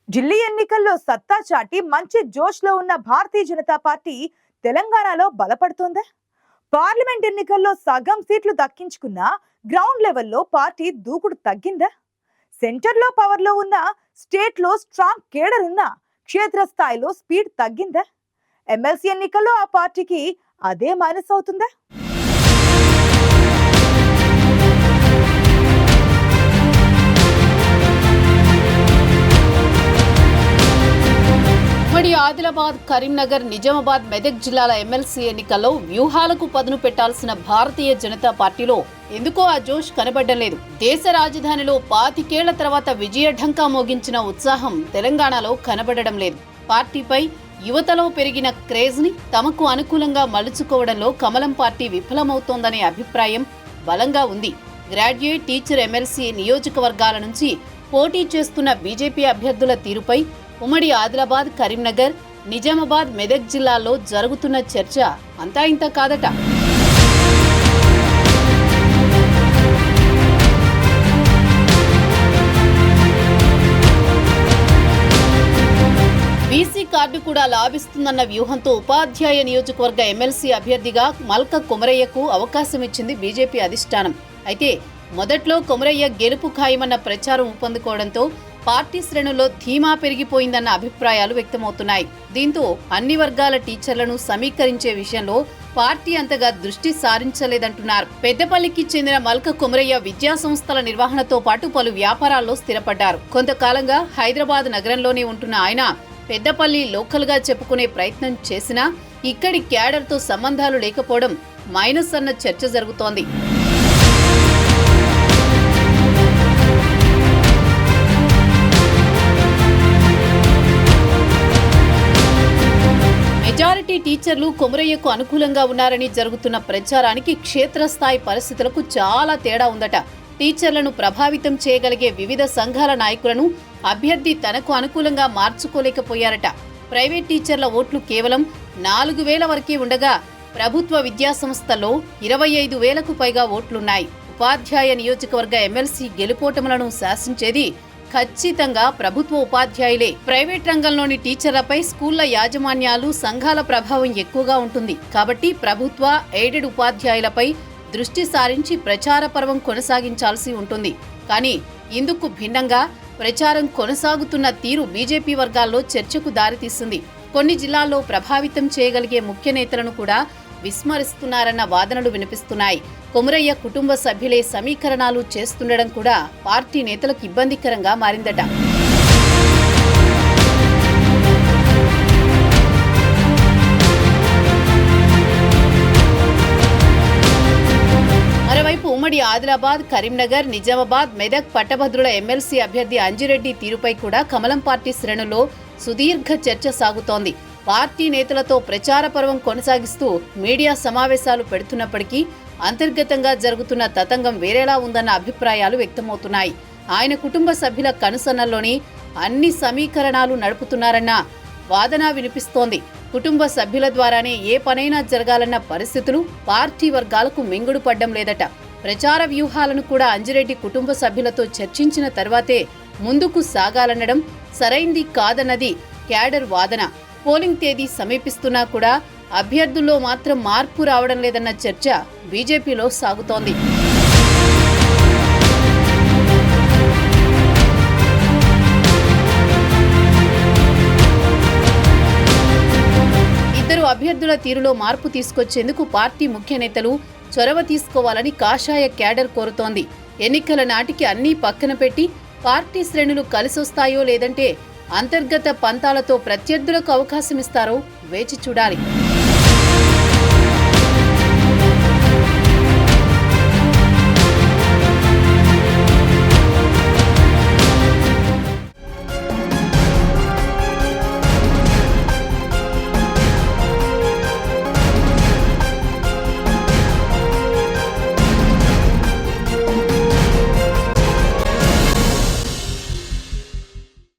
ఢిల్లీ ఎన్నికల్లో సత్తా చాటి మంచి జోష్లో ఉన్న భారతీయ జనతా పార్టీ తెలంగాణలో బలపడుతోందా? పార్లమెంట్ ఎన్నికల్లో సగం సీట్లు దక్కించుకున్న గ్రౌండ్ లెవెల్లో పార్టీ దూకుడు తగ్గిందా? సెంటర్లో పవర్లో ఉన్న స్టేట్లో స్ట్రాంగ్ కేడర్ ఉన్న క్షేత్రస్థాయిలో స్పీడ్ తగ్గిందా? ఎమ్మెల్సీ ఎన్నికల్లో ఆ పార్టీకి అదే మైనస్ అవుతుందా? ఉమ్మడి ఆదిలాబాద్, కరీంనగర్, నిజామాబాద్, మెదక్ జిల్లాల ఎమ్మెల్సీ ఎన్నికల్లో వ్యూహాలకు పదును పెట్టాల్సిన భారతీయ జనతా పార్టీలో ఎందుకో ఆ జోష్ కనబడడం లేదు. దేశ రాజధానిలో 25 ఏళ్ల తర్వాత విజయ ఢంకా మోగించిన ఉత్సాహం తెలంగాణలో కనబడడం లేదు. పార్టీపై యువతలో పెరిగిన క్రేజ్ ని తమకు అనుకూలంగా మలుచుకోవడంలో కమలం పార్టీ విఫలమవుతోందనే అభిప్రాయం బలంగా ఉంది. గ్రాడ్యుయేట్, టీచర్ ఎమ్మెల్సీ నియోజకవర్గాల నుంచి పోటీ చేస్తున్న బీజేపీ అభ్యర్థుల తీరుపై ఉమ్మడి ఆదిలాబాద్, కరీంనగర్, నిజామాబాద్, మెదక్ జిల్లాల్లో జరుగుతున్న చర్చ అంతా ఇంత కాదట. బీసీ కార్డు కూడా లాభిస్తుందన్న వ్యూహంతో ఉపాధ్యాయ నియోజకవర్గ ఎమ్మెల్సీ అభ్యర్థిగా మల్క కొమరయ్యకు అవకాశం ఇచ్చింది బీజేపీ అధిష్టానం. అయితే మొదట్లో కొమరయ్య గెలుపు ఖాయమన్న ప్రచారం ఊపందుకోవడంతో పార్టీ శ్రేణుల్లో ధీమా పెరిగిపోయిందన్న అభిప్రాయాలు వ్యక్తమవుతున్నాయి. దీంతో అన్ని వర్గాల టీచర్లను సమీకరించే విషయంలో పార్టీ అంతగా దృష్టి సారించలేదంటున్నారు. పెద్దపల్లికి చెందిన మల్క కొమరయ్య విద్యా సంస్థల నిర్వహణతో పాటు పలు వ్యాపారాల్లో స్థిరపడ్డారు. కొంతకాలంగా హైదరాబాద్ నగరంలోనే ఉంటున్న ఆయన పెద్దపల్లి లోకల్ గా చెప్పుకునే ప్రయత్నం చేసినా ఇక్కడి క్యాడర్తో సంబంధాలు లేకపోవడం మైనస్ అన్న చర్చ జరుగుతోంది. మెజారిటీ టీచర్లు కొమరయ్యకు అనుకూలంగా ఉన్నారని జరుగుతున్న ప్రచారానికి క్షేత్రస్థాయి పరిస్థితులకు చాలా తేడా ఉందట. టీచర్లను ప్రభావితం చేయగలిగే వివిధ సంఘాల నాయకులను అభ్యర్థి తనకు అనుకూలంగా మార్చుకోలేకపోయారట. ప్రైవేట్ టీచర్ల ఓట్లు కేవలం 4,000 వరకే ఉండగా ప్రభుత్వ విద్యాసంస్థల్లో 25,000కు పైగా ఓట్లున్నాయి. ఉపాధ్యాయ నియోజకవర్గ ఎమ్మెల్సీ గెలుపోటములను శాసించేది ఖచ్చితంగా ప్రభుత్వ ఉపాధ్యాయులే. ప్రైవేట్ రంగంలోని టీచర్లపై స్కూళ్ల యాజమాన్యాలు, సంఘాల ప్రభావం ఎక్కువగా ఉంటుంది. కాబట్టి ప్రభుత్వ ఎయిడెడ్ ఉపాధ్యాయులపై దృష్టి సారించి ప్రచార పర్వం కొనసాగించాల్సి ఉంటుంది. కానీ ఇందుకు భిన్నంగా ప్రచారం కొనసాగుతున్న తీరు బీజేపీ వర్గాల్లో చర్చకు దారితీస్తుంది. కొన్ని జిల్లాల్లో ప్రభావితం చేయగలిగే ముఖ్య నేతలను కూడా విస్మరిస్తున్నారన్న వాదనలు వినిపిస్తున్నాయి. కొమరయ్య కుటుంబ సభ్యులే సమీకరణాలు చేస్తుండడం కూడా పార్టీ నేతలకు ఇబ్బందికరంగా మారిందట. మరోవైపు ఉమ్మడి ఆదిలాబాద్, కరీంనగర్, నిజామాబాద్, మెదక్ పట్టభద్రుల ఎమ్మెల్సీ అభ్యర్థి అంజిరెడ్డి తీరుపై కూడా కమలం పార్టీ శ్రేణుల్లో సుదీర్ఘ చర్చ సాగుతోంది. పార్టీ నేతలతో ప్రచార పర్వం కొనసాగిస్తూ మీడియా సమావేశాలు పెడుతున్నప్పటికీ అంతర్గతంగా జరుగుతున్న తతంగం వేరేలా ఉందన్న అభిప్రాయాలు వ్యక్తమవుతున్నాయి. ఆయన కుటుంబ సభ్యుల కనుసన్నల్లోని అన్ని సమీకరణాలు నడుపుతున్నారన్న వాదన వినిపిస్తోంది. కుటుంబ సభ్యుల ద్వారానే ఏ పనైనా జరగాలన్న పరిస్థితులు పార్టీ వర్గాలకు మింగుడు పడ్డం లేదట. ప్రచార వ్యూహాలను కూడా అంజిరెడ్డి కుటుంబ సభ్యులతో చర్చించిన తర్వాతే ముందుకు సాగాలనడం సరైంది కాదన్నది క్యాడర్ వాదన. పోలింగ్ తేదీ సమీపిస్తున్నా కూడా అభ్యర్థుల్లో మాత్రం మార్పు రావడం లేదన్న చర్చ బీజేపీలో సాగుతోంది. ఇద్దరు అభ్యర్థుల తీరులో మార్పు తీసుకొచ్చేందుకు పార్టీ ముఖ్య నేతలు చొరవ తీసుకోవాలని కాషాయ క్యాడర్ కోరుతోంది. ఎన్నికల నాటికి అన్నీ పక్కన పెట్టి పార్టీ శ్రేణులు కలిసొస్తాయో లేదంటే అంతర్గత పంతాలతో ప్రత్యర్థులకు అవకాశమిస్తారో వేచి చూడాలి.